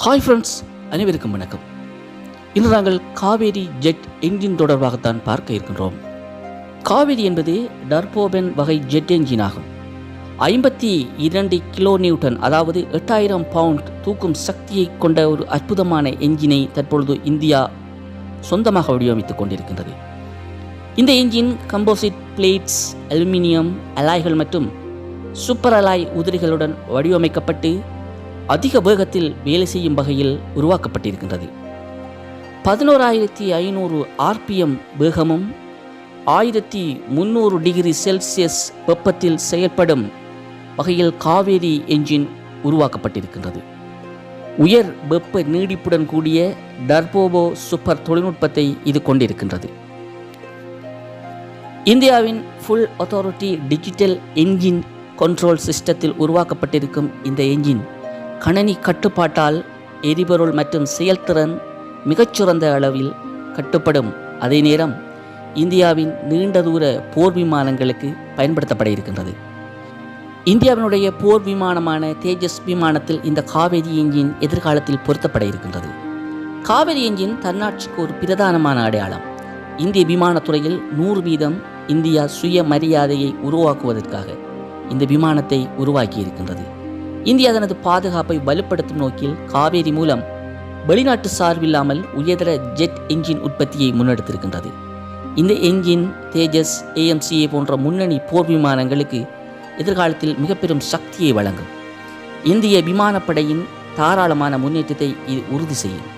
Hi friends, அனைவருக்கும் வணக்கம். இன்று நாங்கள் காவேரி ஜெட் என்ஜின் தொடர்பாகத்தான் பார்க்க இருக்கின்றோம். காவேரி என்பது டர்போபன் வகை ஜெட் என்ஜின் ஆகும். 52 கிலோ நியூட்டன், அதாவது 8000 பவுண்ட் தூக்கும் சக்தியை கொண்ட ஒரு அற்புதமான என்ஜினை தற்பொழுது இந்தியா சொந்தமாக வடிவமைத்துக் கொண்டிருக்கின்றது. இந்த என்ஜின் கம்போசிட் பிளேட்ஸ், அலுமினியம் அலாய்கள் மற்றும் சூப்பர் அலாய் உதிரிகளுடன் வடிவமைக்கப்பட்டு அதிக வேகத்தில் வேலை செய்யும் வகையில் உருவாக்கப்பட்டிருக்கின்றது. 11,500 RPM வேகமும் 1300 டிகிரி செல்சியஸ் வெப்பத்தில் செயல்படும் வகையில் காவேரி என்ஜின் உருவாக்கப்பட்டிருக்கின்றது. உயர் வெப்ப நீடிப்புடன் கூடிய டர்போபோ சூப்பர் தொழில்நுட்பத்தை இது கொண்டிருக்கின்றது. இந்தியாவின் full authority digital engine control சிஸ்டத்தில் உருவாக்கப்பட்டிருக்கும் இந்த என்ஜின் கணனி கட்டுப்பாட்டால் எரிபொருள் மற்றும் செயல்திறன் மிகச்சிறந்த அளவில் கட்டுப்படும். அதே நேரம் இந்தியாவின் நீண்ட தூர போர் விமானங்களுக்கு பயன்படுத்தப்பட இருக்கின்றது. இந்தியாவினுடைய போர் விமானமான தேஜஸ் விமானத்தில் இந்த காவேரி என்ஜின் எதிர்காலத்தில் பொருத்தப்பட இருக்கின்றது. காவேரி என்ஜின் தன்னாட்சிக்கு ஒரு பிரதானமான அடையாளம். இந்திய விமானத்துறையில் 100% இந்தியா சுய மரியாதையை உருவாக்குவதற்காக இந்த விமானத்தை உருவாக்கி இருக்கின்றது. இந்தியா தனது பாதுகாப்பை வலுப்படுத்தும் நோக்கில் காவேரி மூலம் வெளிநாட்டு சார்பில்லாமல் உயர்தர ஜெட் என்ஜின் உற்பத்தியை முன்னெடுத்திருக்கின்றது. இந்த என்ஜின் தேஜஸ், AMCA போன்ற முன்னணி போர் விமானங்களுக்கு எதிர்காலத்தில் மிக பெரும் சக்தியை வழங்கும். இந்திய விமானப்படையின் தாராளமான முன்னேற்றத்தை இது உறுதி செய்யும்.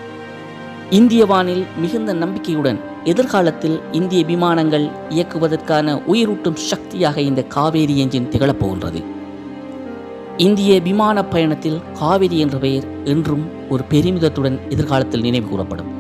இந்திய வானில் மிகுந்த நம்பிக்கையுடன் எதிர்காலத்தில் இந்திய விமானங்கள் இயக்குவதற்கான உயிரூட்டும் சக்தியாக இந்த காவேரி என்ஜின் திகழப்போகின்றது. இந்திய விமான பயணத்தில் காவேரி என்ற பெயர் என்றும் ஒரு பெருமிதத்துடன் எதிர்காலத்தில் நினைவு கூறப்படும்.